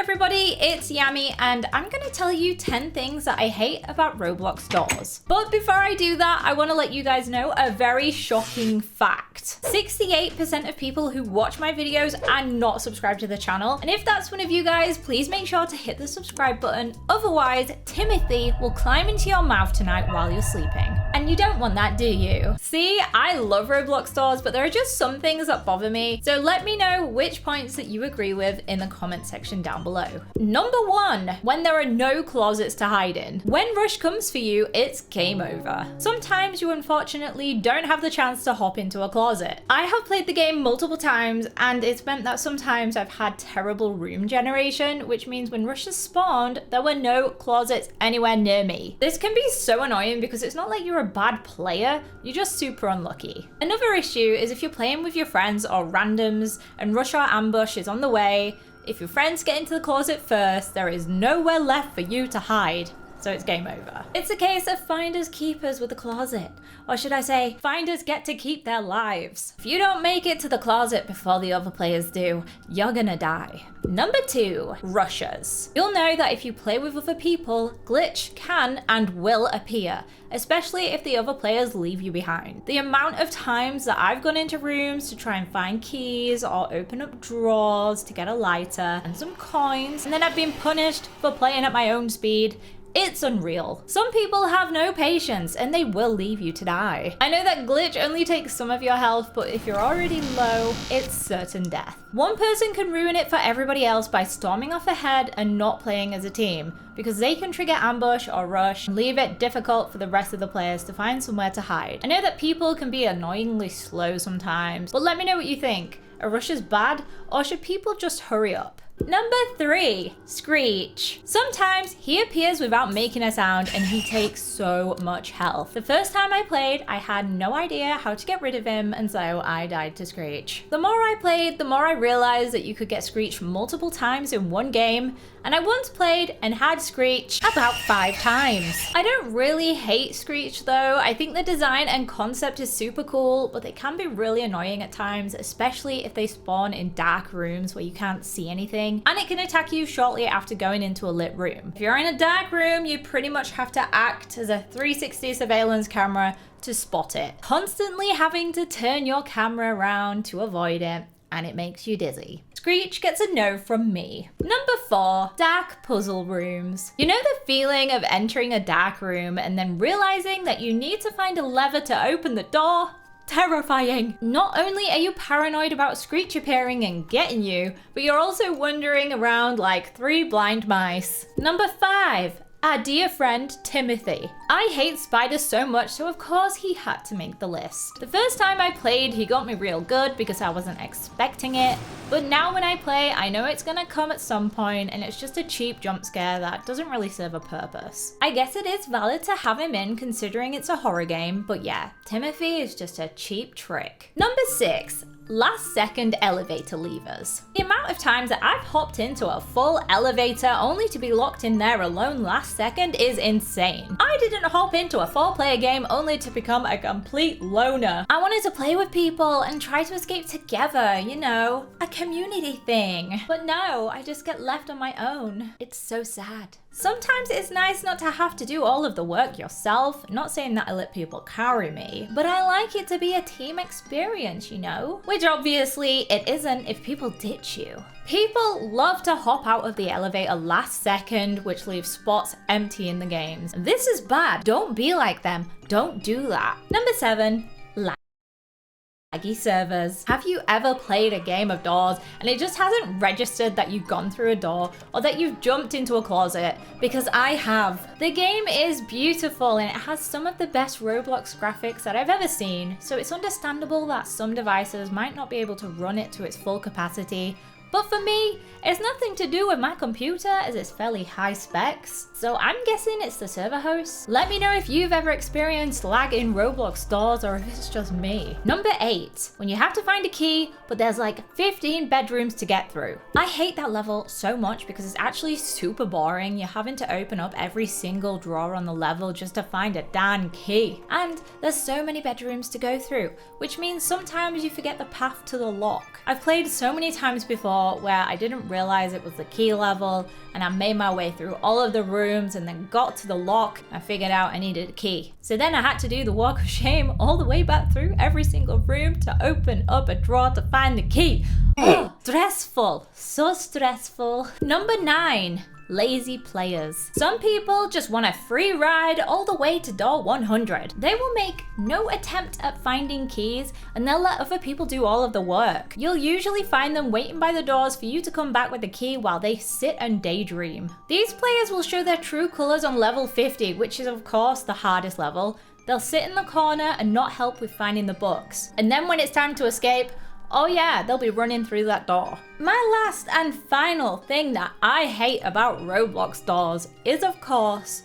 everybody, it's Yammy and I'm gonna tell you 10 things that I hate about Roblox doors. But before I do that, I wanna let you guys know a very shocking fact. 68% of people who watch my videos are not subscribed to the channel. And if that's one of you guys, please make sure to hit the subscribe button. Otherwise, Timothy will climb into your mouth tonight while you're sleeping. And you don't want that, do you? See, I love Roblox doors, but there are just some things that bother me. So let me know which points that you agree with in the comment section down below. Number 1, when there are no closets to hide in. When rush comes for you, it's game over. Sometimes you unfortunately don't have the chance to hop into a closet. I have played the game multiple times and it's meant that sometimes I've had terrible room generation, which means when rushes spawned, there were no closets anywhere near me. This can be so annoying because it's not like you're a bad player, you're just super unlucky. Another issue is if you're playing with your friends or randoms and rush or ambush is on the way, if your friends get into the closet first, there is nowhere left for you to hide. So it's game over. It's a case of finders keepers with the closet. Or should I say, finders get to keep their lives. If you don't make it to the closet before the other players do, you're gonna die. Number 2, rushers. You'll know that if you play with other people, glitch can and will appear, especially if the other players leave you behind. The amount of times that I've gone into rooms to try and find keys or open up drawers to get a lighter and some coins, and then I've been punished for playing at my own speed, it's unreal. Some people have no patience and they will leave you to die. I know that glitch only takes some of your health, but if you're already low, it's certain death. One person can ruin it for everybody else by storming off ahead and not playing as a team, because they can trigger ambush or rush and leave it difficult for the rest of the players to find somewhere to hide. I know that people can be annoyingly slow sometimes, but let me know what you think. A rush is bad, or should people just hurry up? Number 3, SCREECH. Sometimes he appears without making a sound and he takes so much health. The first time I played, I had no idea how to get rid of him, and so I died to SCREECH. The more I played, the more I realized that you could get SCREECH multiple times in one game, and I once played and had SCREECH about 5 times. I don't really hate SCREECH though. I think the design and concept is super cool, but they can be really annoying at times, especially if they spawn in dark rooms where you can't see anything. And it can attack you shortly after going into a lit room. If you're in a dark room, you pretty much have to act as a 360 surveillance camera to spot it. Constantly having to turn your camera around to avoid it, and it makes you dizzy. SCREECH gets a no from me. Number 4, dark puzzle rooms. You know the feeling of entering a dark room and then realizing that you need to find a lever to open the door? Terrifying. Not only are you paranoid about SCREECH appearing and getting you, but you're also wandering around like 3 blind mice. Number 5, our dear friend Timothy. I hate spiders so much, so of course he had to make the list. The first time I played, he got me real good because I wasn't expecting it, but now when I play, I know it's gonna come at some point and it's just a cheap jump scare that doesn't really serve a purpose. I guess it is valid to have him in considering it's a horror game, but yeah, Timothy is just a cheap trick. Number 6, last second elevator levers. The amount of times that I've hopped into a full elevator only to be locked in there alone last second is insane. I didn't hop into a 4-player game only to become a complete loner. I wanted to play with people and try to escape together, you know, a community thing. But no, I just get left on my own. It's so sad. Sometimes it's nice not to have to do all of the work yourself. Not saying that I let people carry me, but I like it to be a team experience, you know? Which obviously it isn't if people ditch you. People love to hop out of the elevator last second, which leaves spots empty in the games. This is bad. Don't be like them. Don't do that. Number 7, laggy servers. Have you ever played a game of doors and it just hasn't registered that you've gone through a door or that you've jumped into a closet? Because I have. The game is beautiful and it has some of the best Roblox graphics that I've ever seen, so it's understandable that some devices might not be able to run it to its full capacity. But for me, it's nothing to do with my computer as it's fairly high specs, so I'm guessing it's the server host. Let me know if you've ever experienced lag in Roblox doors or if it's just me. Number 8, when you have to find a key, but there's like 15 bedrooms to get through. I hate that level so much because it's actually super boring. You're having to open up every single drawer on the level just to find a damn key. And there's so many bedrooms to go through, which means sometimes you forget the path to the lock. I've played so many times before door where I didn't realize it was the key level, and I made my way through all of the rooms and then got to the lock. I figured out I needed a key. So then I had to do the walk of shame all the way back through every single room to open up a drawer to find the key. Oh, stressful. So stressful. Number 9. Lazy players. Some people just want a free ride all the way to door 100. They will make no attempt at finding keys and they'll let other people do all of the work. You'll usually find them waiting by the doors for you to come back with the key while they sit and daydream. These players will show their true colors on level 50, which is of course the hardest level. They'll sit in the corner and not help with finding the books. And then when it's time to escape, oh yeah, they'll be running through that door. My last and final thing that I hate about Roblox doors is, of course,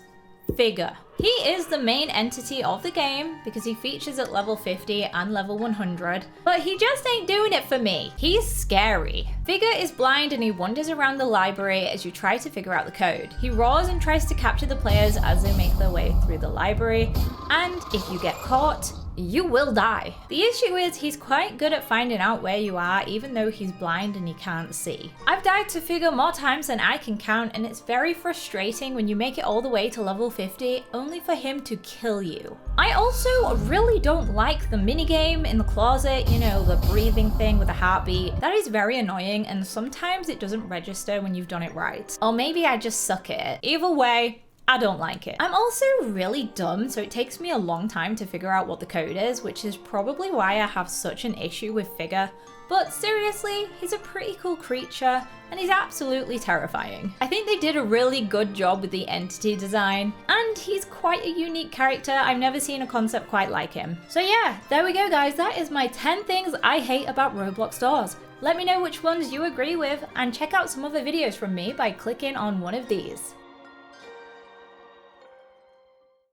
Figure. He is the main entity of the game because he features at level 50 and level 100, but he just ain't doing it for me. He's scary. Figure is blind and he wanders around the library as you try to figure out the code. He roars and tries to capture the players as they make their way through the library, and if you get caught, you will die. The issue is he's quite good at finding out where you are even though he's blind and he can't see. I've died to Figure more times than I can count, and it's very frustrating when you make it all the way to level 50 only for him to kill you. I also really don't like the minigame in the closet, you know, the breathing thing with a heartbeat. That is very annoying and sometimes it doesn't register when you've done it right. Or maybe I just suck at it. Either way, I don't like it. I'm also really dumb, so it takes me a long time to figure out what the code is, which is probably why I have such an issue with Figure. But seriously, he's a pretty cool creature, and he's absolutely terrifying. I think they did a really good job with the entity design, and he's quite a unique character. I've never seen a concept quite like him. So yeah, there we go guys, that is my 10 things I hate about Roblox doors. Let me know which ones you agree with, and check out some other videos from me by clicking on one of these.